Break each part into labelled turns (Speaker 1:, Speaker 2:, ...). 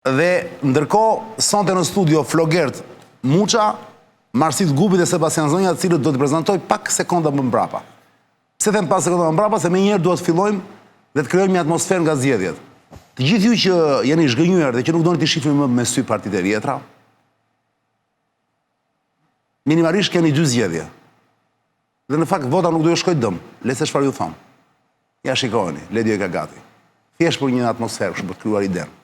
Speaker 1: Dhe ndërkohë sonte në studio Flogert Muça, Marsit Gupi dhe Sebastian Zonja, të cilët do të prezantoj pak sekonda më mbrapa. Pse them pak sekonda më mbrapa, se menjëherë duhet fillojmë dhe të krijojmë një atmosferë nga zgjedhjet. Të gjithë ju që jeni zhgënjur dhe që nuk doni të shihni më me sy partitë e vjetra, minimalisht keni 2 zgjedhje. Dhe në fakt vota nuk do ju shkojë dëm. Le se çfarë ju thon. Ja shikojeni, Ledi e ka gati. Thjesht për një atmosferë kështu për të krijuar idenë.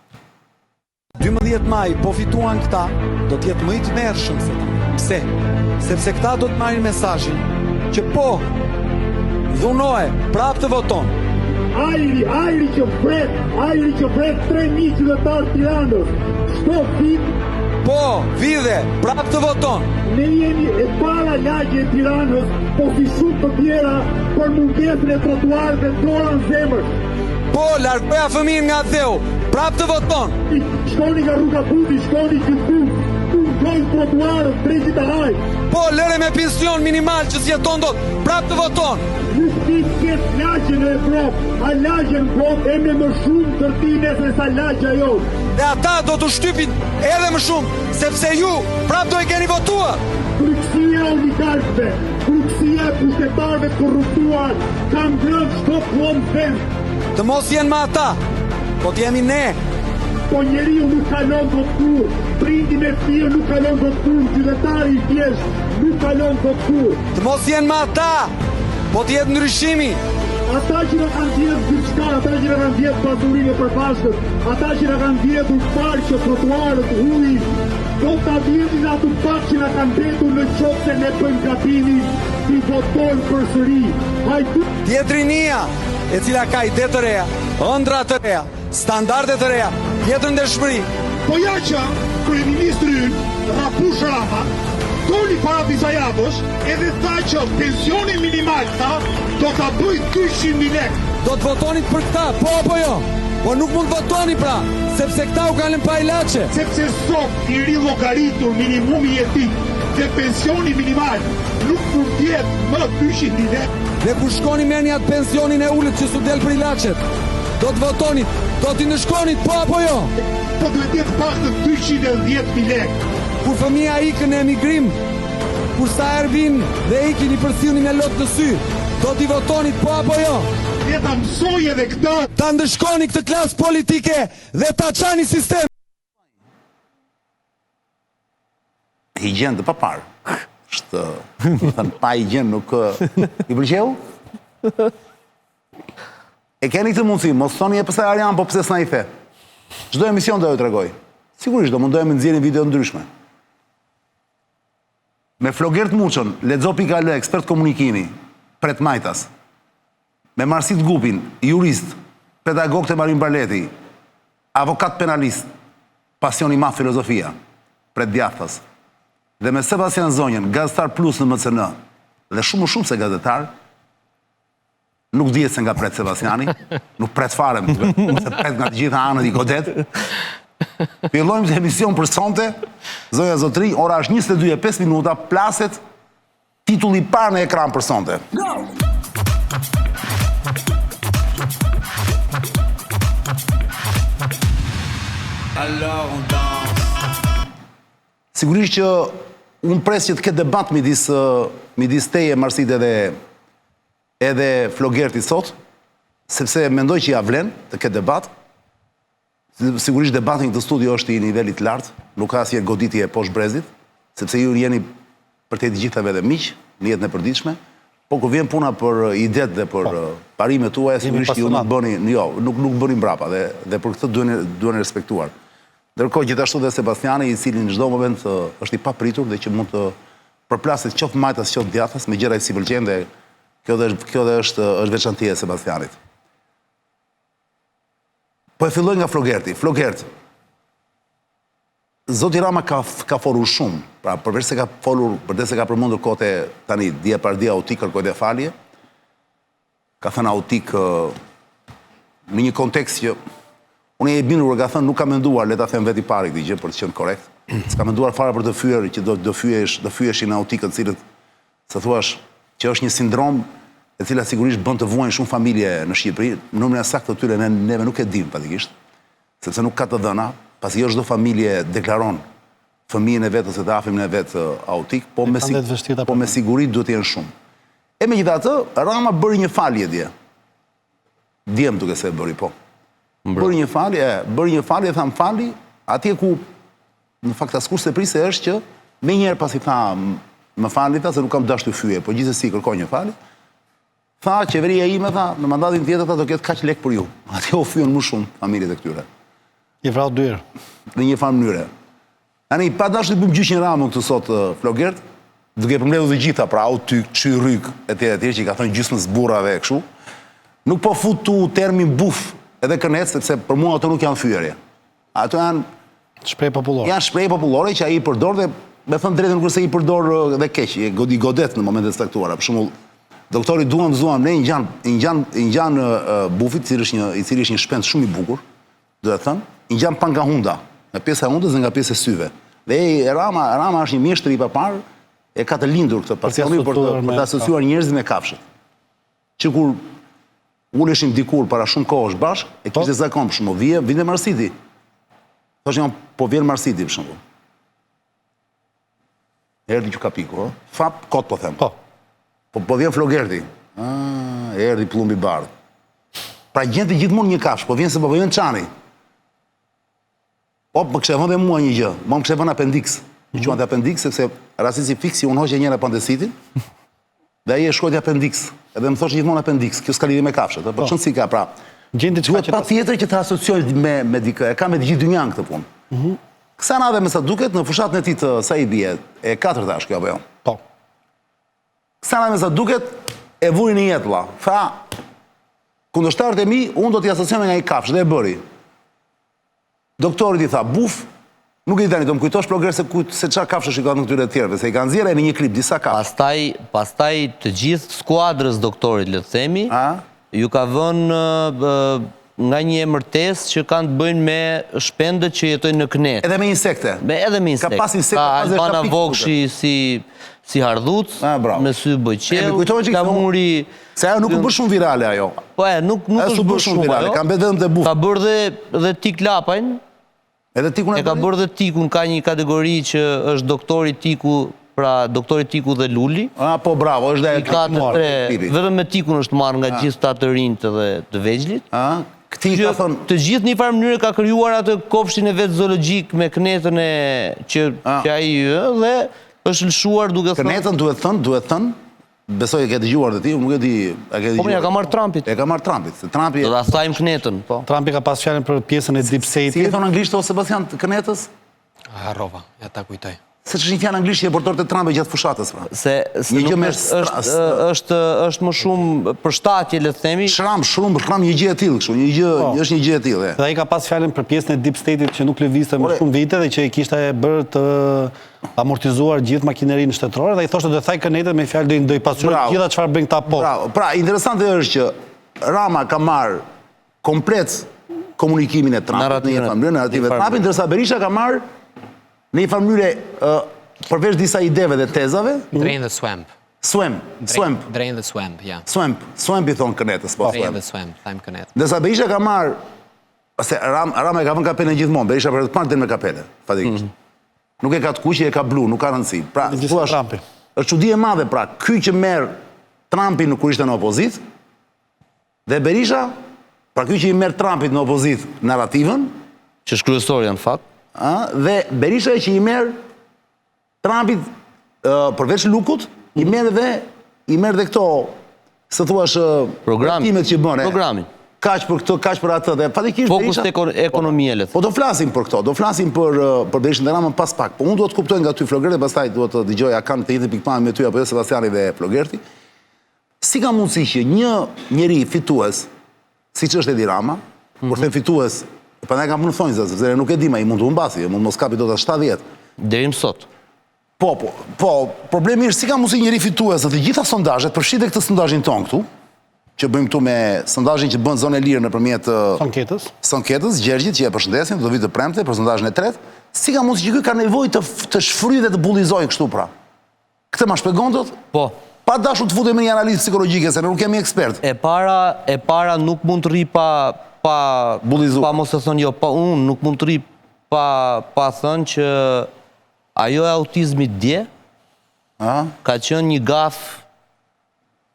Speaker 2: 12 maj, po fituan këta, do t'jetë më i të mërshëm se ta. Pse? Sepse këta do të marrin mesazhin që po, dhunoje, prap të voton.
Speaker 3: Ajri që pret 3.000 qytetarë Tiranës, shto fit.
Speaker 2: Po, vide, prap të voton.
Speaker 3: Ne jemi e para lagje e Tiranës, po si shumë të tjera për mungesën e trotuarëve dora në zemër.
Speaker 2: Po, largoja fëmijën nga dheu, prap të voton.
Speaker 3: Shkoni nga rruga Buti, shkoni gjithku, ndojnë trotuarët, drejtit të haj.
Speaker 2: Po, lëre me pension minimal që s'jeton dot, prap të voton.
Speaker 3: Nuk dit këtë lagje në Evropë, a lagje në Evropë e me më shumë tërtime se sa lagja jo.
Speaker 2: Dhe ata do të shtypin edhe më shumë, sepse ju prap do i keni votuar.
Speaker 3: Frikësia e oligarkëve, frikësia e pushtetarëve të korruptuar, kam grënë çdo plom vend.
Speaker 2: Të mos jenë ma ata, po t'jemi ne.
Speaker 3: Po njeriu nuk kalon dot kur, prindi me fëmijë nuk kalon dot kur, qytetari i thjesht nuk kalon dot kur.
Speaker 2: Të mos jenë ma ata, po t'jetë ndryshimi.
Speaker 3: Ata që në kanë vjetë gjithçka, ata që në kanë vjetë pasurinë e përfashkët, ata që në kanë vjetë parë që trotuarët huin, do ta vjetin ato pak që në kanë betur në qoftë se ne bëjmë gabimin, ti votojnë përsëri. Hajde.
Speaker 2: Tjetrinia, e cila ka ide të reja, ëndra të reja, standarde të reja, jetën ndeshmëri.
Speaker 3: Po ja që kryeministri Rapush Rama doli para disa javësh edhe tha që pensioni minimal do ta bëj 200.000 lekë.
Speaker 2: Do të votonit për këta, po apo jo? Po nuk mund votoni pra, sepse këta u kanë pa ilaçe.
Speaker 3: Sepse sot i rilogaritur minimumi jetik dhe pensioni minimal nuk mund të jetë më 200.000 lekë.
Speaker 2: Dhe kur shkoni merrni atë pensionin e ulët që su del për ilaçet, do të votonit, do t'i ndëshkonit, po apo jo?
Speaker 3: Po duhet jetë pak të 210.000 lekë.
Speaker 2: Kur fëmija ikën në emigrim, kur sa Ervin dhe ikin i përcjellni me lot në sy, do t'i votonit, po apo jo?
Speaker 3: Ne ta mësoj edhe këtë.
Speaker 2: Ta ndëshkoni këtë klasë politike dhe ta çani sistem.
Speaker 1: Higjen të papar. Është, thënë, pa higjen nuk i pëlqeu? E keni këtë mundësi, mos thoni e pëse Arjan, po pëse s'na i the. Çdo emision do ju tregoj. Sigurisht do mundojmë të nxjerrim video ndryshme. Me Flogert Muçën, lexo.al, ekspert komunikimi, pret Majtas. Me Marsit Gupin, jurist, pedagog të Marin Barleti, avokat penalist, pasioni ma filozofia, pret Djathtas. Dhe me Sebastian Zonjën, gazetar plus në MCN, dhe shumë se gazetar, nuk dihet se nga pret Sebastiani, nuk pret fare, se pret nga të gjitha anët i godet. Fillojmë të emision për sonte, zonja zotri, ora është 22:05 minuta, plaset titulli parë në ekran për sonte. Sigurisht që unë pres që të ketë debat midis teje, Marsit edhe Flogerti sot, sepse mendoj që ja vlen të ketë debat. Sigurisht debatin këtë studio është i nivelit lartë, nuk ka asnjë goditje poshtë brezit, sepse ju jeni për të gjithave dhe miq në jetën e përditshme, po kur vjen puna për idet dhe për parimet tuaja, sigurisht ju nuk bëni mbrapa dhe për këtë duhen respektuar. Ndërkohë gjithashtu dhe Sebastiani, i cili në çdo moment është i papritur dhe që mund të përplaset qoftë Majtas, qoftë Djathtas me gjëra si pëlqen dhe kjo dhe është veçantia e Sebastianit. Po e filloj nga Flogerti. Flogert, zoti Rama ka folur shumë, pra përveç se ka folur, përdes se ka përmendur kote tani, dia par dia autik kërkoj dhe falje, ka thënë autik në një kontekst që unë e bindur, ka thënë nuk ka menduar, le ta them veti pari këtë gjë për të qenë korrekt, s'ka menduar fare për të fyer që do fyeshin autikët, cilët se thuash që është një sindrom e cila sigurisht bën të vuajnë shumë familje në Shqipëri, numrin e saktë të tyre neve nuk e dim fatikisht, sepse nuk ka të dhëna, pasi jo çdo familje deklaron fëmijën e vet ose të afërmin e vet autik, po me siguri duhet të jenë shumë. E megjithatë, Rama bëri një falje dje. Djem duke se bëri, po. Bëri një falje, tham fali, atje ku në fakt askush se priste është që me njerë pasi tha më fali, tha se nuk kam dashur të fyje, po gjithsesi kërkoj një falje. Tha, qeveria ime, tha, në mandatin tjetër, tha, do ketë kaq lek për ju. Atje u fyen më shumë familjet e këtyre.
Speaker 2: I vrau dyrë.
Speaker 1: Në një farë mënyre. Ani, pa dashur të bëjmë gjyqin Ramën këtu sot, Flogert, duke përmbledhur të gjitha, pra autyk, çyryk, etj, që i ka thënë gjysmës burrave kështu. Nuk po futu termin buf edhe kërnec, sepse për mua ato nuk janë fyerje. Ato janë
Speaker 2: shprehje popullore.
Speaker 1: Janë shprehje popullore që ai i përdor dhe me thënë drejtën kurse i përdor dhe keq, i godet në momentet e caktuara. Për shembull, doktori duam ne i ngjan bufit, i cili është një shpend shumë i bukur, do të thënë, i ngjan pa nga hunda, nga pjesa e hundës dhe nga pjesa e syve. Dhe Rama është një mjeshtër i papar, e ka të lindur këtë pasionin për të asociuar njerëzit me kafshët. Që kur uleshim dikur para shumë kohësh bashkë, e kishte zakon për shembull, vinte Marsiti. Thoshim, po vjen Marsiti për shembull. Erdhi që ka piku, fap kot po them. Po vjen Flogerti. Erdhi plumbi bardh. Pra gjente gjithmonë një kafshë, po vjen se po vjen Çani. Më kështë e vënë dhe mua një gjë, më kështë e vënë appendix. Një quante appendix, sepse rastisi fiksi unë hoqe njëra apendicitin, dhe aji e shkojti appendix. Edhe më thoshtë gjithmonë appendix, kjo s'ka lidhje me kafshët, për qënë si ka, pra. Duhet pa tjetër që të asocioj me dikë, e ka me gjithë dynjan këtë punë. Kësa nave me sa duket, në fushatën e ti të sa i bje, e 4 është kjo, apo jo? Po. Kësa nave me sa duket, e vuri një jetë, la. Tha, kundërshtarët e mi, unë do t'i asocioj nga i kafshë, dhe e bëri. Doktorit i tha, buf, nuk i tani, do më kujtosh Flogert se qa kafshë shikot në këtyre të tjerëve, se i kanë zjera e në një klip, disa kafshë.
Speaker 4: Pastaj të gjithë skuadrës doktorit, le të themi, ju ka vënë nga një emërtes që kanë të bëjnë me shpendët që jetojnë në kënet.
Speaker 1: Edhe me insekte.
Speaker 4: Edhe me insekte. Ka Albana Vokshi si hardhuc, me sy bëjqel, ka muri...
Speaker 1: Se ajo nuk u bërë shumë virale ajo.
Speaker 4: Po nuk është bërë shumë
Speaker 1: virale, ka mbet vetëm të bufë.
Speaker 4: Ka bërë dhe tik lapajnë.
Speaker 1: Edhe tikun e
Speaker 4: ka bërë dhe tikun, ka një kategori që është doktori tiku, pra doktori tiku dhe luli.
Speaker 1: Po bravo, është dhe e
Speaker 4: ka të tre, vetëm me tikun është marrë nga gjithë ta të rinjtë dhe të vegjlit.
Speaker 1: Këti ka thënë...
Speaker 4: Të gjithë një farë mënyrë ka kryuar atë kopshtin e vetë zoologjik me kënetën e që ai dhe është lëshuar duke thënë...
Speaker 1: Kënetën duhet thënë, besoj e ke dëgjuar dhe ti, nuk e di...
Speaker 4: Po ja ka marrë Trumpit.
Speaker 1: E ka marrë Trumpit.
Speaker 4: Do ta thajmë kënetën, po.
Speaker 2: Trumpi ka pas fjalën për pjesën e deep state.
Speaker 1: Si e thonë anglisht o Sebastian kënetës?
Speaker 5: Harrova, ja ta kujtoj.
Speaker 1: Se që është një fjalë anglisht që e portor të Trumpit gjatë fushatës, pra.
Speaker 4: Se është më shumë përshtatje, le të themi.
Speaker 1: Shram, një gjë e tillë, kështu, është një gjë e tillë.
Speaker 2: Dhe ai ka pas fjalën për pjesën e deep state-it që nuk lëvizte më shumë vite dhe që i kishte bërë të amortizuar gjithë makinerinë shtetërore dhe i thoshte do të thaj kënetën me fjalë do i pasuroj gjitha çfarë bën këta po.
Speaker 1: Pra, interesante është që Rama ka marrë komplet komunikimin e Trumpit në një farë mënyrë, narrative të Trumpit, ndërsa Berisha ka marrë në një farë mënyrë përveç disa ideve dhe tezave.
Speaker 5: Drain the swamp.
Speaker 1: Swamp.
Speaker 5: Drain the swamp, ja.
Speaker 1: Swamp i thonë kënetës, po.
Speaker 5: Drain the swamp, thajmë kënetë.
Speaker 1: Ndërsa Berisha ka marrë, se Rama e ka vënë kapelen gjithmonë, Berisha për të parë den me kapele, fatikisht. Nuk e ka të kuqe, e ka blu, nuk ka rëndësi. Pra, është çudi e madhe, pra, ky që merr Trumpin kur ishte në opozit, dhe Berisha, pra ky që i merr Trumpit në opozit narrativën,
Speaker 4: që është kryesor janë fakt,
Speaker 1: dhe Berisha që i merr Trumpit përveç lukut, i merr dhe këto, se thuash, programimet që bën.
Speaker 4: Programin.
Speaker 1: Kaq për këtë, kaq për atë dhe fatikisht
Speaker 4: Berisha... Fokus të ekonomie, le të.
Speaker 1: Po do flasim për këto, do flasim për Berishën dhe Ramën pas pak. Po unë duhet të kuptoj nga ty Flogerti dhe pastaj duhet të dëgjoj a kanë të njëjtën pikpamje me ty apo jo Sebastiani dhe Flogerti. Si ka mundësi që një njeri fitues, siç është Edi Rama, kur them fitues, prandaj kam punë thonjza, sepse nuk e di më, i mund të humbasi, mund mos kapi dot 70.
Speaker 4: Deri më sot.
Speaker 1: Po, problemi është si ka mundësi njëri fitues të gjitha sondazhet, përfshirë këtë sondazhin ton këtu, që bëjmë këtu me sondazhin që bën Zonë e Lirë nëpërmjet Sonketës, Gjergjit, që e përshëndesim, do vitë të premte për sondazhin e tretë, si ka mundësi që ky ka nevojë të shfryjë dhe të bullizojë kështu pra. Këtë ma shpjegon dot?
Speaker 4: Po.
Speaker 1: Pa dashur të futemi në një analizë psikologjike se ne nuk kemi ekspert.
Speaker 4: E para nuk mund të rri pa mos e thonë jo, pa unë nuk mund të rri pa thënë që ajo e autizmit dje ka qenë një gaf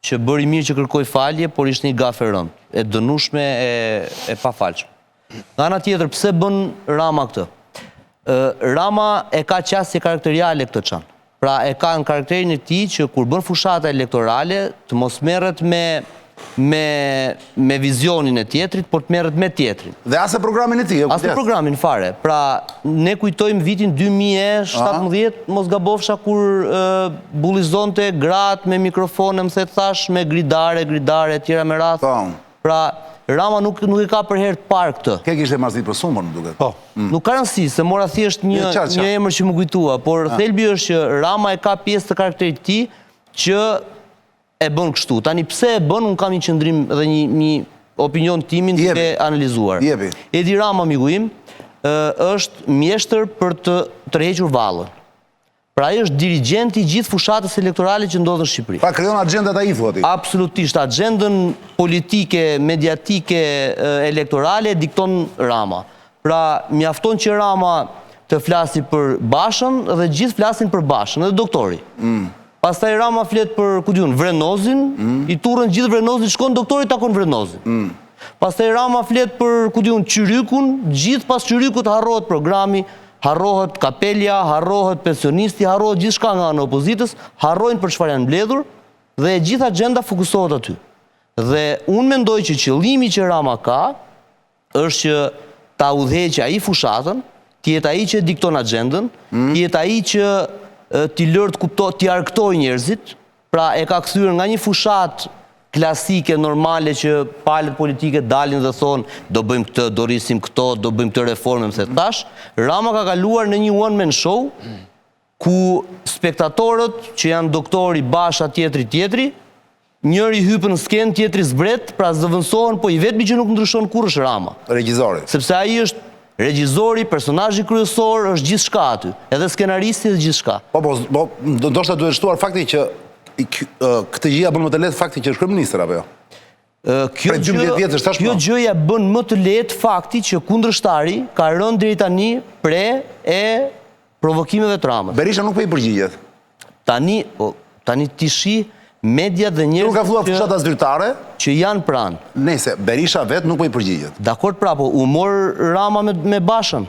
Speaker 4: që bëri mirë që kërkoj falje, por ishte një gaf e rëndë, e dënueshme, e pafalshme. Nga ana tjetër, pse bën Rama këtë? Rama e ka qasje karakteriale këtë çan. Pra e ka në karakterin e tij që kur bën fushata elektorale të mos merret me vizionin e tjetrit, por të merret me tjetrin.
Speaker 1: Dhe as e programin e tij.
Speaker 4: As e programin fare. Pra ne kujtojmë vitin 2017, mos gabofsha, kur bullizonte gratë me mikrofone, më thash, me gridare, tjera me radhë. Pra Rama nuk e ka për herë të parë këtë.
Speaker 1: Ke kishte marrësi për sumën, më duket.
Speaker 2: Po.
Speaker 4: Nuk ka rëndësi, se mora thjesht një emër që më kujtua, por thelbi është që Rama e ka pjesë të karakterit të tij që e bën kështu. Tani pse e bën, unë kam një qëndrim dhe një opinion timin të analizuar. Edi Rama, miku im, është mjeshtër për të tërhequr vallën. Pra ai është dirigjenti i gjithë fushatës elektorale që ndodhen në Shqipëri.
Speaker 1: Pra krijon agjendat ai, thua ti.
Speaker 4: Absolutisht, agjendën politike, mediatike, elektorale dikton Rama. Pra mjafton që Rama të flasi për Bashën dhe gjithë flasin për Bashën, edhe doktori. Pastaj Rama flet për, ku diun, Vrenozin, i turrën gjithë Vrenozin, shkon doktori takon Vrenozin. Pastaj Rama flet për, ku diun, Qyrykun, gjithë pas Qyrykut harrohet programi, harrohet kapelja, harrohet pensionisti, harrohet gjithçka nga ana e opozitës, harrojnë për çfarë janë mbledhur dhe e gjithë agjenda fokusohet aty. Dhe unë mendoj që qëllimi që Rama ka është që ta udhëheqë ai fushatën, të jetë ai që dikton agjendën, të jetë ai që t'i lërë t'i argëtoj njerëzit, pra e ka kthyer nga një fushat klasike, normale, që palët politike dalin dhe thonë do bëjmë këtë, do rrisim këto, do bëjmë këtë reforme, më tash, Rama ka kaluar në një one-man show, ku spektatorët që janë doktori, Basha, tjetri, njëri hypën në skenë, tjetri zbret, pra zëvendësohen, po i vetmi që nuk ndryshon kurrë është Rama.
Speaker 1: Regjizori.
Speaker 4: Sepse ai është regjizori, personazhi kryesor, është gjithçka aty, edhe skenaristi dhe gjithçka.
Speaker 1: Po, ndoshta duhet shtuar fakti që këtë gjëja bën më të lehtë fakti që është kryeminist apo jo?
Speaker 4: Kjo gjëja bën më të lehtë fakti që kundërshtari ka rënë deri tani pre e provokimeve të Ramës.
Speaker 1: Berisha nuk po i përgjigjet.
Speaker 4: Tani ti shih media dhe njerëz
Speaker 1: nuk ka filluar fushata zyrtare
Speaker 4: që janë pranë.
Speaker 1: Nëse Berisha vet nuk po i përgjigjet.
Speaker 4: Dakor, pra, po u mor Rama me Bashën.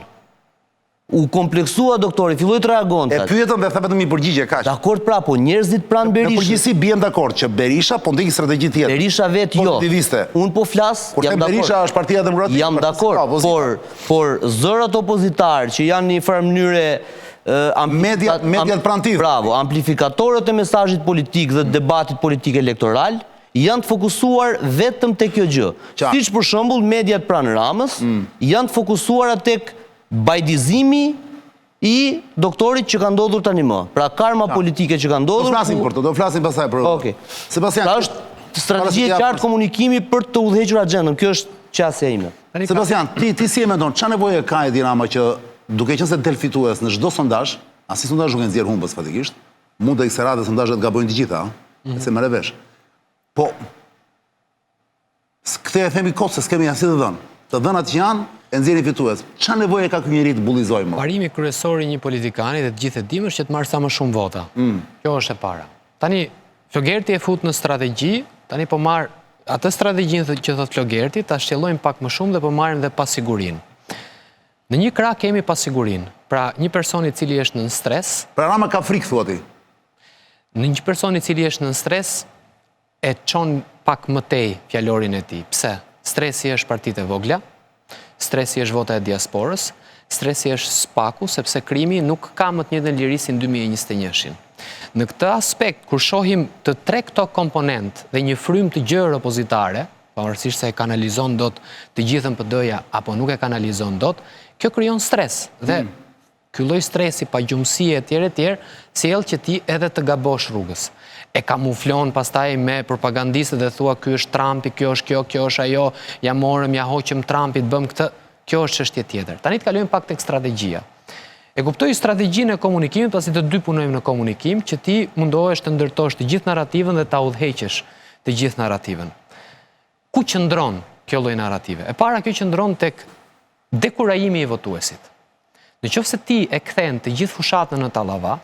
Speaker 4: U kompleksua doktori, filloi të reagonte.
Speaker 1: E pyetëm dhe tha vetëm i përgjigje kaq.
Speaker 4: Dakor, pra, po njerëzit pranë Berishës.
Speaker 1: Në përgjithësi bijem dakord që Berisha po ndjeki strategji tjetër.
Speaker 4: Berisha vet jo. Unë po flas,
Speaker 1: jam dakord. Berisha është Partia Demokratike.
Speaker 4: Jam dakord, por zërat opozitarë që janë në një farë mënyre
Speaker 1: mediat prantiv.
Speaker 4: Bravo, amplifikatorët e mesazhit politik dhe debatit politik elektoral janë të fokusuar vetëm tek kjo gjë. Siç për shembull mediat pranë Ramës janë të fokusuara tek bajdizimi i doktorit që ka ndodhur tani më. Pra karma politike që ka ndodhur.
Speaker 1: Do flasim për to, do flasim pastaj për.
Speaker 4: Okej.
Speaker 1: Sebastian,
Speaker 4: pra është strategji e qartë komunikimi për të udhëhequr agjendën. Kjo është qasja ime.
Speaker 1: Sebastian, ti si e mendon, çfarë nevoje ka Edi Rama që duke qenë se del fitues në çdo sondazh, as i sondazh nuk e nxjerr humbës fatikisht, mund të ekserat dhe sondazhet gabojnë të gjitha, se merre vesh. Po këtë e themi kot se s'kemi as të dhënë. Të dhënat që janë e nxjerrin fitues. Çfarë nevoje ka ky njeri të bullizojë më?
Speaker 5: Parimi kryesor i një politikani dhe të gjithë e dimë është që të marrë sa më shumë vota. Kjo është e para. Tani Flogerti e fut në strategji, tani po marr atë strategjinë që thot Flogerti, ta shtjellojmë pak më shumë dhe po marrim dhe pasigurinë. Në një krah kemi pasigurinë. Pra një person i cili është në stres.
Speaker 1: Pra Rama ka frikë, thua ti.
Speaker 5: Në një person i cili është në stres e çon pak më tej fjalorin e tij. Pse? Stresi është partitë e vogla, stresi është vota e diasporës, stresi është spaku, sepse krimi nuk ka më të njëjtën liri si në 2021-shin. Në këtë aspekt, kur shohim të tre këto komponent dhe një frym të gjerë opozitare, pavarësisht se e kanalizon dot të gjithën PD-ja apo nuk e kanalizon dot, kjo krijon stres. Dhe ky lloj stresi, pagjumësie etj, sjell që ti edhe të gabosh rrugës. E kamuflon pastaj me propagandistët dhe thua ky është Trumpi, kjo është kjo, kjo është ajo, ja morëm, ja hoqëm Trumpit, bëm këtë. Kjo është çështje tjetër. Tani të kalojmë pak tek strategjia. E kuptoj strategjinë e komunikimit, pasi të dy punojmë në komunikim, që ti mundohesh të ndërtosh të gjithë narrativën dhe ta udhëheqësh të gjithë narrativën. Ku qëndron kjo lloj narrative? E para, kjo qëndron tek dekurajimi i votuesit. Në qoftë se ti e kthen të gjithë fushatën në Tallava,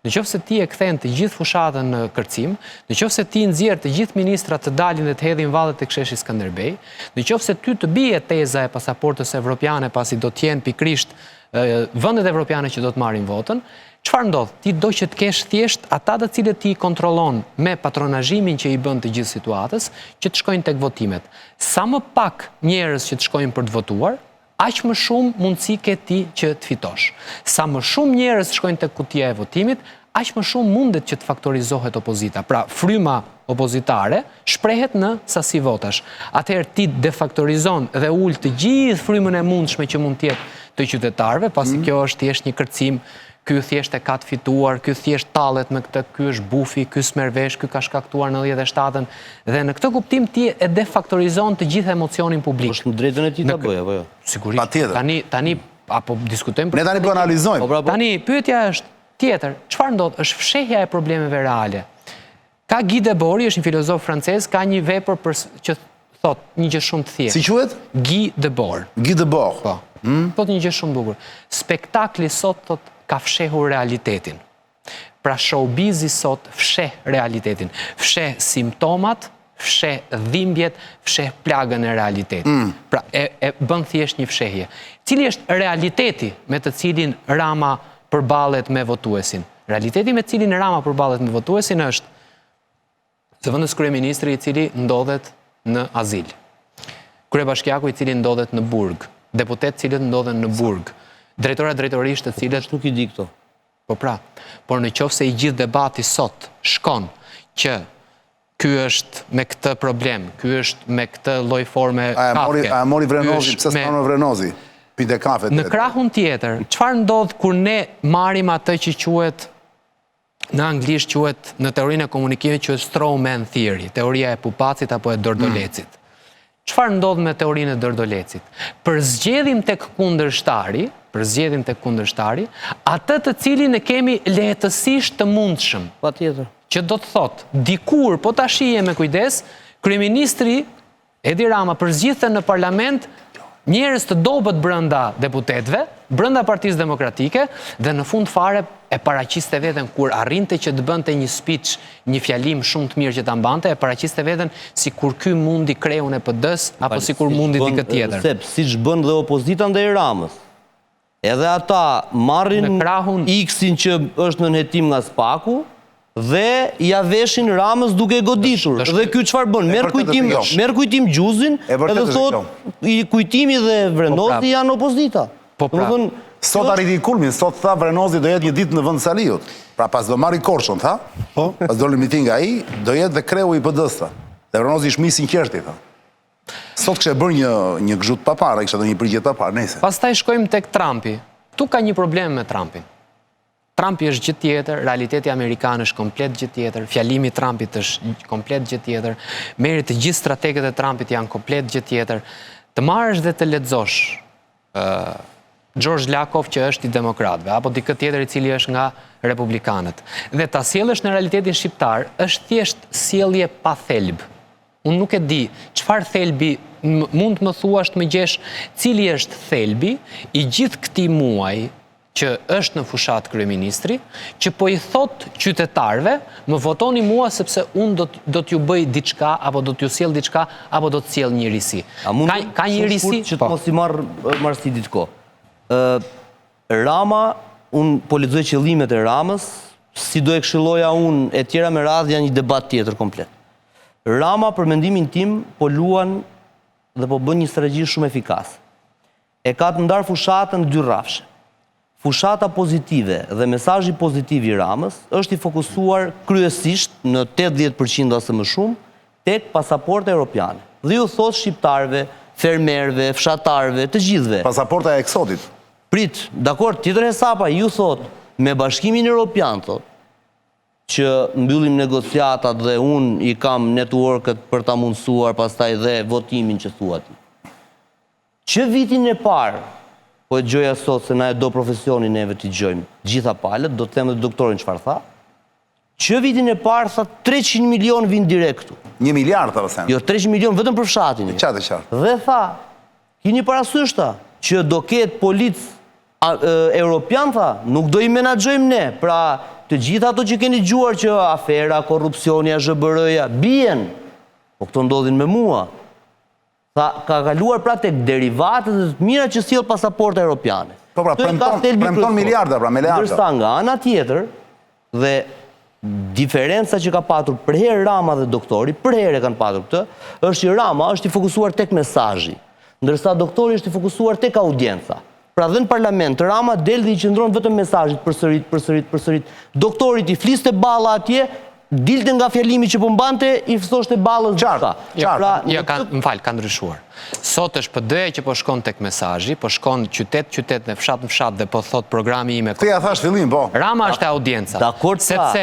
Speaker 5: në qoftë se ti e kthen të gjithë fushatën në Kërcim, në qoftë se ti nxjerr të gjithë ministrat të dalin dhe të hedhin vallet e Ksheshi Skënderbej, në qoftë se ty të bie teza e pasaportës evropiane pasi do të jenë pikrisht vendet evropiane që do të marrin votën, çfarë ndodh? Ti do që të kesh thjesht ata të cilët ti kontrollon me patronazhimin që i bën të gjithë situatës, që të shkojnë tek votimet. Sa më pak njerëz që të shkojnë për të votuar, aq më shumë mundësi ke ti që të fitosh. Sa më shumë njerëz shkojnë tek kutia e votimit, aq më shumë mundet që të faktorizohet opozita. Pra, fryma opozitare shprehet në sasi votash. Atëherë ti defaktorizon dhe ul të gjithë frymën e mundshme që mund të jetë të qytetarëve, pasi kjo është thjesht një kërcim, ky thjesht e ka të fituar, ky thjesht tallet me këtë, ky është bufi, ky s'merr vesh, ky ka shkaktuar 97-ën, dhe në këtë kuptim ti e defaktorizon të gjithë emocionin publik.
Speaker 4: Është në drejtën e tij ta bëj apo jo?
Speaker 5: Sigurisht.
Speaker 1: Patjetër.
Speaker 5: Tani apo diskutojmë
Speaker 1: Ne tani po analizojmë.
Speaker 5: Tani pyetja është tjetër, çfarë ndodh? Është fshehja e problemeve reale. Ka Guy Debord, është një filozof francez, ka një vepër që thot një gjë shumë të thjeshtë.
Speaker 1: Si quhet?
Speaker 5: Guy Debord.
Speaker 1: Guy Debord.
Speaker 5: Po. Thot një gjë shumë bukur. Spektakli sot thot ka fshehur realitetin. Pra showbizi sot fsheh realitetin. Fsheh simptomat, fsheh dhimbjet, fsheh plagën e realitetit. Pra e bën thjesht një fshehje. Cili është realiteti me të cilin Rama përballet me votuesin? Realiteti me të cilin Rama përballet me votuesin është zëvendës kryeministri i cili ndodhet në azil. Kryebashkiaku i cili ndodhet në burg. Deputet cilët ndodhen në burg. Drejtorisht të cilët
Speaker 4: nuk i di këto.
Speaker 5: Po pra, por në qoftë se i gjithë debati sot shkon që ky është me këtë problem, ky është me këtë lloj forme kafke.
Speaker 1: A mori Vrenozi, pse s'ka në Vrenozi? Pite kafe.
Speaker 5: Në krahun tjetër, çfarë ndodh kur ne marrim atë që quhet në anglisht quhet në teorinë e komunikimit quhet straw man theory, teoria e pupacit apo e dordolecit. Çfarë ndodh me teorinë e dordolecit? Përzgjedhim tek kundërshtari, atë të cilin e kemi lehtësisht të mundshëm.
Speaker 4: Patjetër.
Speaker 5: Që do të thotë, dikur, po ta shije me kujdes, kryeministri Edi Rama përzgjidhte në parlament njerëz të dobët brenda deputetëve, brenda Partisë Demokratike, dhe në fund fare e paraqiste veten kur arrinte që të bënte një speech, një fjalim shumë të mirë që ta mbante, e paraqiste veten sikur ky mundi kreun e PD-s apo sikur mundi dikë tjetër.
Speaker 4: Sepse siç bën dhe opozita ndaj Ramës. Edhe ata marrin X-in që është në hetim nga spaku dhe ja veshin Ramës duke goditur. Dhe ky çfarë bën? Merr kujtim Gjuzin, edhe thot i kujtimi dhe Vrenozi janë opozita.
Speaker 5: Po pra.
Speaker 1: Sot arriti kulmin, sot tha Vrenozi do jetë një ditë në vend Saliut. Pra pas do marri Korçën, tha. Pas doli miting ai, do jetë dhe kreu i PD-s, tha. Dhe Vrenozi ishte misi qerti, tha. Sot kishte bërë një gzhut pa parë, kishte dhënë një përgjigje pa parë, nëse.
Speaker 5: Pastaj shkojmë tek Trumpi. Tu ka një problem me Trumpin. Trumpi është gjë tjetër, realiteti amerikan është komplet gjë tjetër, fjalimi i Trumpit është komplet gjë tjetër, merri të gjithë strategët e Trumpit janë komplet gjë tjetër. Të marrësh dhe të lexosh George Lakoff që është i demokratëve, apo dikë tjetër i cili është nga republikanët. Dhe ta sjellësh në realitetin shqiptar, është thjesht sjellje pa thelb. Unë nuk e di çfarë thelbi mund të më thuash të më gjesh cili është thelbi i gjithë këtij muaji që është në fushat kryeministri, që po i thot qytetarëve, më votoni mua sepse unë do t'ju bëj diçka, apo do t'ju sjell diçka, apo do t'sjell një risi. Ka një risi?
Speaker 4: Që të mos i marrësi diçko. Rama, unë po lexoj qëllimet e Ramës, si do e këshilloja unë e tjera me radhë janë një debat tjetër komplet. Rama, për mendimin tim, po luan dhe po bën një strategji shumë efikase. E ka të ndarë fushatën në dy rrafshe. Fushata pozitive dhe mesazhi pozitiv i Ramës është i fokusuar kryesisht në 80% ose më shumë tek pasaporta europiane. Dhe ju thot shqiptarëve, fermerëve, fshatarëve, të gjithëve.
Speaker 1: Pasaporta e eksotit.
Speaker 4: Prit, dakor, tjetër hesapa, ju thot me Bashkimin Evropian thot që mbyllim negociatat dhe unë i kam networket për ta mundësuar pastaj dhe votimin që thua ti. Që vitin e parë, po e gjoja sot se na e do profesionin neve t'i gjojmë gjitha palët, do të them dhe doktorin çfarë tha, që vitin e parë tha 300 milion vin direkt këtu.
Speaker 1: 1 miliard të vësen.
Speaker 4: Jo, 300 milion vetëm për fshatin.
Speaker 1: Qatë.
Speaker 4: Dhe tha, kini parasysh ta, që do ketë polic Europian tha, nuk do i menaxhojmë ne, pra të gjitha ato që keni dëgjuar që afera, korrupsioni, AZBR-ja, bien, po këto ndodhin me mua. Tha, ka kaluar pra tek derivatët dhe të mira që sjell pasaporta europiane.
Speaker 1: Po pra, premton miliarda, pra, miliarda.
Speaker 4: Ndërsa nga ana tjetër, dhe diferenca që ka patur për herë Rama dhe doktori, për herë e kanë patur këtë, është që Rama është i fokusuar tek mesazhi, ndërsa doktori është i fokusuar tek audienca. Pra dhe në parlament, Rama del dhe i qëndron vetëm mesazhit përsërit. Doktorit i fliste balla atje, dilte nga fjalimi që po mbante, i ftoshte ballës
Speaker 1: qartë.
Speaker 5: Më ka ndryshuar. Sot është PD-ja që po shkon tek mesazhi, po shkon qytet në fshat dhe po thot programi ime.
Speaker 1: Ti ja thash fillim, po.
Speaker 5: Rama është audienca. Sepse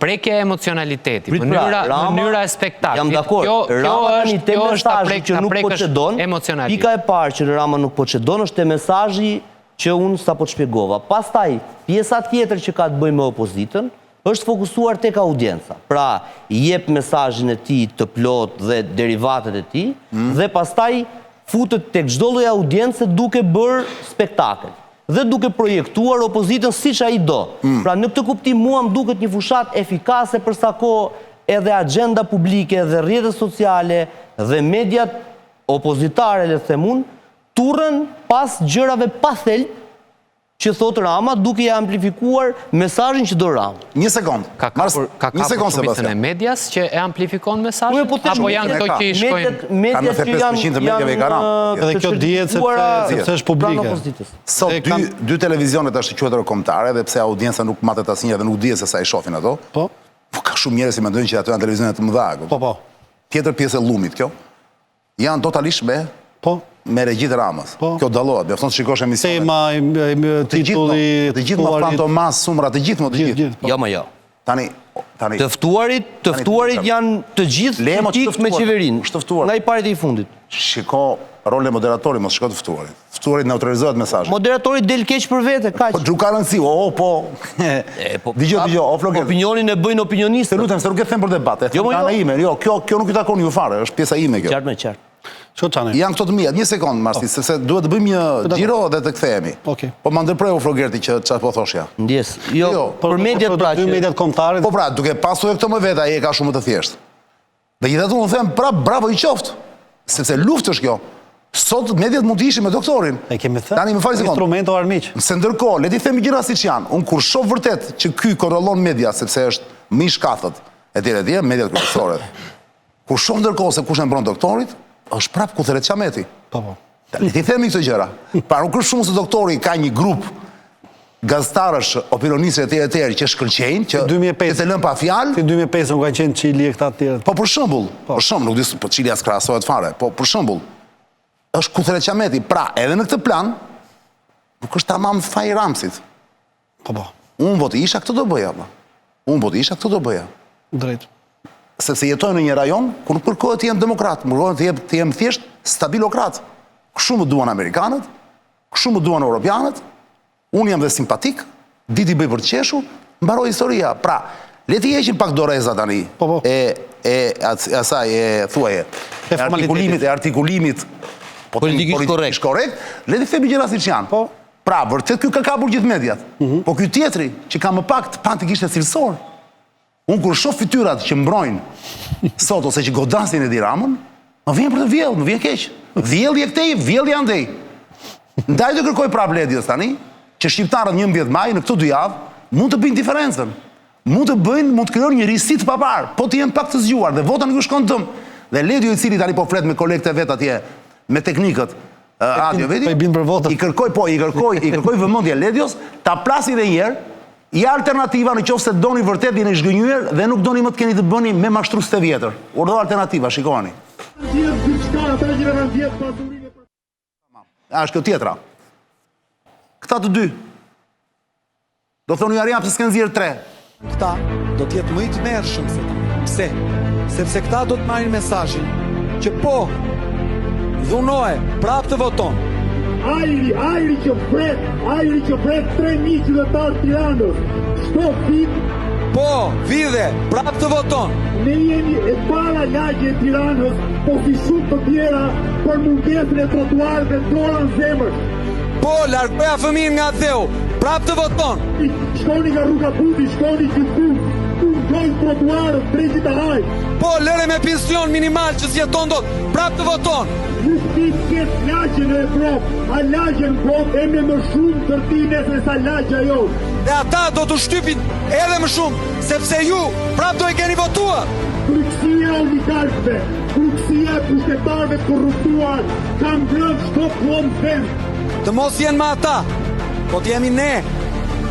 Speaker 5: prekja e emocionaliteti, mënyra e spektaklit.
Speaker 4: Jam dakord. Rama një te mesazhi që nuk po çedon. Pika e parë që Rama nuk po çedon është te mesazhi që unë sapo të shpjegova. Pastaj, pjesa tjetër që ka të bëjë me opozitën është fokusuar tek audienca. Pra, jep mesazhin e tij të plot dhe derivatet e tij dhe pastaj futet tek çdo lloj audience duke bërë spektakël dhe duke projektuar opozitën siç ai do. Pra, në këtë kuptim mua më duket një fushat efikase për sa kohë edhe agenda publike dhe rrjetet sociale dhe mediat opozitare, le të them unë, turren pas gjërave pa thelb që thot Rama duke ja amplifikuar mesazhin që do Rama.
Speaker 1: Një sekond.
Speaker 5: Ka kapur shumicën e medias që e amplifikon mesazhin? Apo janë këto që i shkojnë?
Speaker 4: Mediat që janë
Speaker 6: edhe kjo dihet sepse është publike.
Speaker 1: Sot dy televizionet është quajtur kombëtare dhe pse audienca nuk matet asnjë dhe nuk dihet se sa i shohin ato.
Speaker 6: Po.
Speaker 1: Ka shumë njerëz që mendojnë që ato janë televizione të mëdha.
Speaker 6: Po.
Speaker 1: Tjetër pjesë e llumit kjo. Janë totalisht me regjit Ramës. Kjo dallohet, mjafton të shikosh emisione.
Speaker 6: Tema, titulli,
Speaker 1: të gjithë më Fan Tomas, Sumra, të gjithë.
Speaker 4: Jo, më jo.
Speaker 1: Tani
Speaker 4: të ftuarit janë të gjithë kritik me qeverinë, nga i parit e i fundit.
Speaker 1: Shiko rolin e moderatorit, mos shiko të ftuarit. Ftuarit neutralizohet mesazhin.
Speaker 4: Moderatori del keq për vete, kaq.
Speaker 1: Po ka rëndësi, Dgjoj, o Flogert.
Speaker 4: Opinionin e bëjnë opinionistë.
Speaker 1: Të lutem, se nuk e them për debat, kjo nuk i takon ju fare, është pjesa ime kjo.
Speaker 4: Qartë.
Speaker 1: Janë këto të mija, një sekund, Marsi, sepse duhet të bëjmë një gjiro dhe të kthehemi. Po më ndërpreju Flogerti që po thoshja.
Speaker 4: Ndjes, jo, për mediat pra që...
Speaker 6: mediat kombëtare.
Speaker 1: Po pra, duke pasu e këto më veta, ai e ka shumë të thjeshtë. Dhe gjithatu unë them, pra, bravo i qoftë, sepse luftë është kjo. Sot mediat mund të ishin me doktorin.
Speaker 6: E kemi thënë.
Speaker 1: Tani më fal sekond.
Speaker 6: Instrumento armiq.
Speaker 1: Se ndërkohë, le ti themi gjëra siç janë. Unë kur shoh vërtet që ky kontrollon media, sepse është më i shkathët, etj, mediat kryesore. Kur shoh ndërkohë se kush e mbron doktorit, është prapë Kutheret Qameti.
Speaker 6: Po.
Speaker 1: Le ti themi këto gjëra. Pra nuk është shumë se doktori ka një grup gazetarësh, opinionistë etj që shkëlqejnë, që të lënë pa fjalë.
Speaker 6: Në 2005 nuk kanë qenë Çili e këta të tjerë.
Speaker 1: Po për shembull, nuk di po Çili as krahasohet fare, po për shembull, është Kutheret Qameti. Pra, edhe në këtë plan, nuk është tamam faji Ramsit.
Speaker 6: Po.
Speaker 1: Unë vot isha këtë do bëja.
Speaker 6: Drejt.
Speaker 1: Sepse jetojnë në një rajon ku nuk kërkohet të jem demokrat, më kërkohet të jem thjesht stabilokrat. Kështu më duan Amerikanët, kështu më duan Europianët, unë jam dhe simpatik, diti bëj për të qeshur, mbaroj historia. Pra, le të heqim pak doreza tani e artikulimit
Speaker 4: politikisht
Speaker 1: korrekt, le të themi gjëra siç janë. Pra, vërtet ky ka kapur gjithë mediat. Po ky tjetri që ka më pak të pantikisht e cilësor, unë kur shoh fytyrat që mbrojnë sot ose që godasin Edi Ramën, më vjen për të vjellë, më vjen keq. Vjellë e këtej, vjellë andej. Ndaj të kërkoj prap Ledios tani, që shqiptarët 11 maj në këto 2 javë mund të bëjnë diferencën. Mund të krijojnë një risi të papar, po të jenë pak të zgjuar dhe vota nuk shkon dëm. Dhe Ledio i cili tani po flet me kolegët e vet atje, me teknikët audio vedi, i kërkoj vëmendje Ledios ta plasi edhe një herë. I alternativa në qoftë se doni vërtet jeni zhgënjyer dhe nuk doni më të keni të bëni me mashtrues të vjetër. Urdhë alternativa, shikoni. Është kjo tjetra. Këta të dy. Do thoni Ariam se s'kan nxjerr 3.
Speaker 2: Këta do të jetë më i tmerrshëm se ta. Pse? Sepse këta do të marrin mesazhin që po dhunoje, prapë të voton.
Speaker 3: Ajri që pret 3.000 qytetarë Tiranës. Çdo vit
Speaker 2: po vide, prapë të voton.
Speaker 3: Ne jemi e para lagje e Tiranës, po si shumë të tjera për mungesën e trotuarëve ndora në zemër.
Speaker 2: Po, largoja fëmijën nga dheu. Prap të voton.
Speaker 3: Shkoni nga rruga Buti, shkoni gjithku. Gjojnë trotuarët, tregi të haj.
Speaker 2: Po, lëre me pension minimal që s'jeton dot. Prap të voton.
Speaker 3: Nuk ti këtë lagjen e Evropë, a lagjen botë e me më shumë tërtines e sa lagja jo.
Speaker 2: Dhe ata do të shtypin edhe më shumë, sepse ju prap do e keni votuar.
Speaker 3: Frikësia oligarkëve, frikësia e pushtetarëve të korruptuar, kam grënë shto plon vend.
Speaker 2: Të mos jenë ma ata, po t'jemi ne.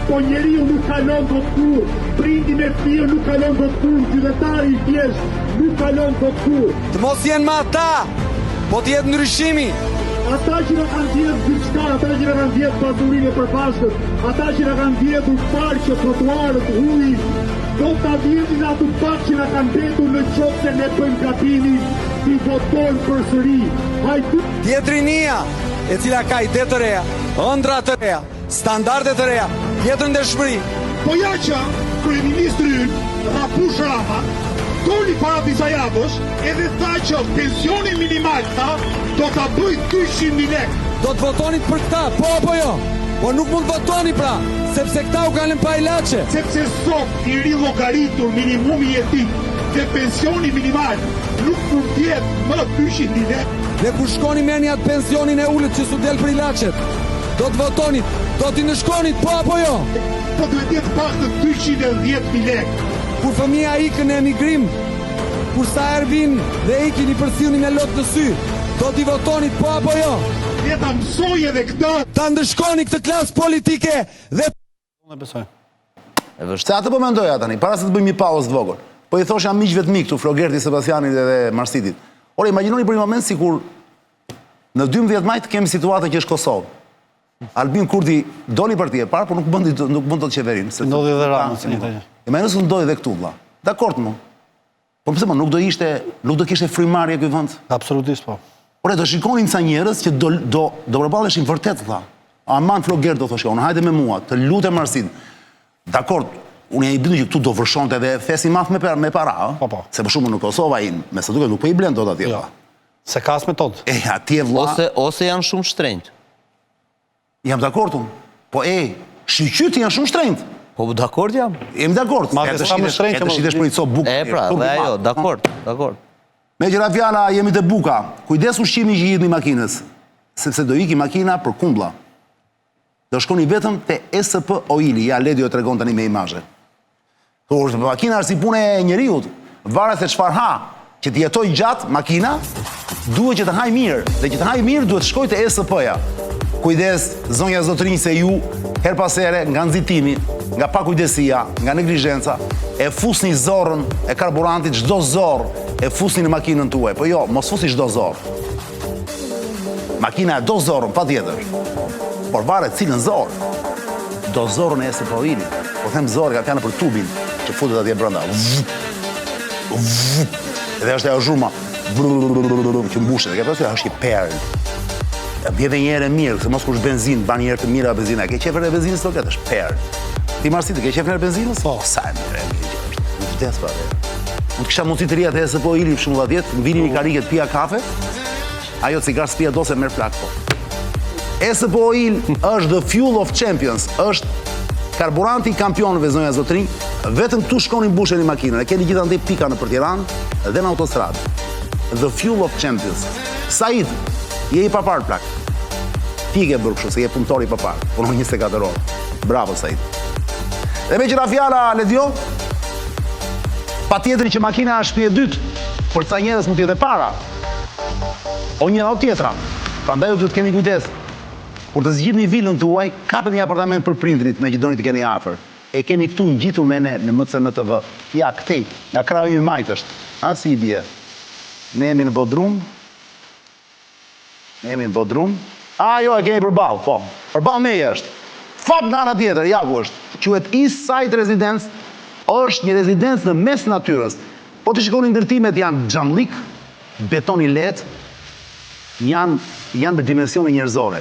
Speaker 3: Po njeriu nuk kalon dot kur, prindi me fëmijë nuk kalon dot kur, qytetari i thjesht nuk kalon dot kur.
Speaker 2: Të mos jenë ma ata, po t'jetë ndryshimi.
Speaker 3: Ata që në kanë djetë gjithçka, ata që në kanë djetë pasurinë e përbashkët, ata që në kanë djetë parqe, trotuarët, ujin, do ta vjetin ato pak që në kanë betur në qoftë se ne bëjmë gabimin, ti votojnë përsëri. Hajde.
Speaker 2: Tjetrinia, e cila ka ide të reja, ëndra të reja, standarde të reja, tjetër ndeshmëri.
Speaker 3: Po ja që kryeministri Rapush Rama doli para disa javësh edhe tha që pensioni minimal do ta bëj 200.000 lekë.
Speaker 2: Do të votonit për këta, po apo jo? Po nuk mund votoni pra, sepse këta u kanë pa ilaçe.
Speaker 3: Sepse sot i rilogaritur minimumi jetik dhe pensioni minimal nuk mund tjetë më 200.000 lekë.
Speaker 2: Dhe kur shkoni merrni atë pensionin e ulët që su del për ilaçet, do të votonit, do t'i ndëshkonit, po apo jo?
Speaker 3: Po duhet jetë pak të 210.000 lekë.
Speaker 2: Kur fëmija ikën në emigrim, kur sa Ervin dhe ikin i përcjellni me lot në sy, do t'i votonit, po apo jo?
Speaker 3: Ne ta mësoj edhe këtë.
Speaker 2: Ta ndëshkoni këtë klasë politike dhe...
Speaker 6: Unë e besoj.
Speaker 1: Se atë po mendoja tani, para se të bëjmë një pauzë të vogël. Po i thosha miqve të mi këtu, Flogerti, Sebastianit dhe Marsitit. Ore, imagjinoni për një moment sikur në 12 maj kemi situatën që është Kosovë. Albin Kurti doli partia e parë, por nuk bën dot qeverinë.
Speaker 6: Ndodhi dhe Rama, si një të gjë.
Speaker 1: Imagjinoni se ndodhi edhe këtu, vlla. Dakord më. Po pse më nuk do kishte frymarrje ky vend?
Speaker 6: Absolutisht po.
Speaker 1: Ore, do shikonin ca njerëz që do përballeshin vërtet, vlla. Aman Flogert do thoshte, unë hajde me mua, të lutem Marsit. Dakord, unë jam i bindur që këtu do vërshonte edhe thesi madh me para, ëh?
Speaker 6: Po.
Speaker 1: Se për shkakun në Kosovë ai, me sa duket nuk po i blen dot atje,
Speaker 6: Jo.
Speaker 1: vlla.
Speaker 6: Se ka as metodë.
Speaker 1: Atje vlla.
Speaker 4: Ose janë shumë shtrenjtë.
Speaker 1: Jam dakord unë. Po shqyqyti janë shumë shtrenjtë.
Speaker 4: Po dakord jam.
Speaker 1: Jam dakord.
Speaker 6: Ma ke sa më shtrenjtë
Speaker 1: që të shitesh për një copë bukë.
Speaker 4: E pra, dhe ajo, dakord.
Speaker 1: Me gjëra fjala jemi te buka. Kujdes ushqimi që hidhni makinës, sepse do iki makina për kumblla. Do shkoni vetëm te SP Oili, ja Ledi o tregon tani me imazhe. Kur makina është si punë e njeriu, varet se çfarë ha, që të jetoj gjatë makina, duhet që të haj mirë, dhe që të haj mirë duhet shkoj te SP-ja. Kujdes, zonja zotrinj, se ju her pas here nga nxitimi, nga pakujdesia, nga neglizhenca, e fusni zorrën e karburantit, çdo zorr e fusni në makinën tuaj. Po jo, mos fusni çdo zorr. Makina e do zorrën, patjetër. Por varet cilën zorr. Do zorrën e SP-ilit. Po them zorr, ka fjalë për tubin që futet atje brenda. Edhe është ajo zhurma që mbushet. Kjo është një perl. Bjeve njerë e mirë, se mos kush benzinë, ban njerë të mirë a benzina. Ke qefër e benzinës të këtë, është perë. Ti Marsit, ke qefër e benzinës? Po. Sa e mirë e mirë, në vdes pa dhe. Unë kisha mundësi të rria të SP Ili për shumë dha djetë, në vini një karike të pia kafe, ajo cigarë s'pia do se merë plak po. SP Ili është the fuel of champions, është karburanti kampionëve zonja zotrinj, vetëm këtu shkonin bushen i makinën, e keni gjithandej pika në për Tiranë dhe në autostradë. The fuel of champions. Said, je i papar plak. Ti ke bërë kështu, se je punëtor i papar. Punon 24 orë. Bravo, Said. Dhe me qëra fjala, Ledio, pa tjetëri që makina është shtëpi e dytë, për ca njerëz mund t'jetë e para. O njëra o tjetra. Prandaj duhet të keni kujdes. Kur të zgjidhni vilën tuaj, kapet një apartament për prindrit, me që doni të keni afër. E keni këtu ngjitur me ne në MCNTV. Ja, këtej, nga kraju i majt është. A si i bie? Ne jemi në Bodrum. Jo, e kemi përballë, po. Përballë me është. Fat në ana tjetër, ja ku është. Quhet East Side Residence, është një rezidencë në mes natyrës. Po të shikoni ndërtimet janë xhamllik, beton i lehtë, janë me dimensione njerëzore.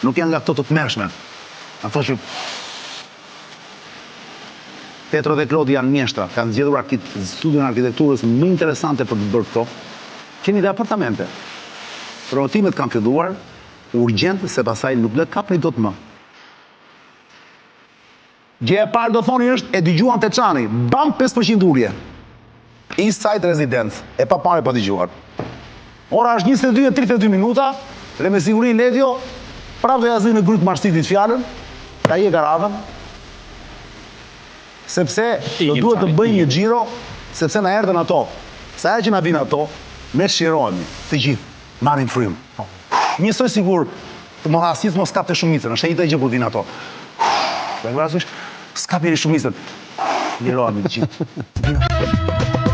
Speaker 1: Nuk janë nga këto të tmerrshme. Ato që Petro dhe Klodi janë mjeshtra, kanë zgjedhur studion arkitekturës më interesante për të bërë këto. Keni dhe apartamente. Promotimet kanë filluar, urgjent, se pasaj nuk le kapni dot më. Gjë e parë do thoni është, e dëgjuan Teçani, bam 5% ulje. Inside Residence, e pa parë e pa dëgjuar. Ora është 22:32 minuta, dhe me siguri Ledjo, prapë do ja zi në grupë Marsitit fjalën, ta je garavën, sepse do duhet të bëjmë një xhiro, sepse na erdhen ato. Sa herë që na vinë ato, ne shirohemi, të gjithë, marrim frymë. Njësoj sigur të mohasis mos kapte shumicën, është e njëjta gjë kur vinë ato. Për parasysh, s'kapi shumicën. Lirohemi të gjithë.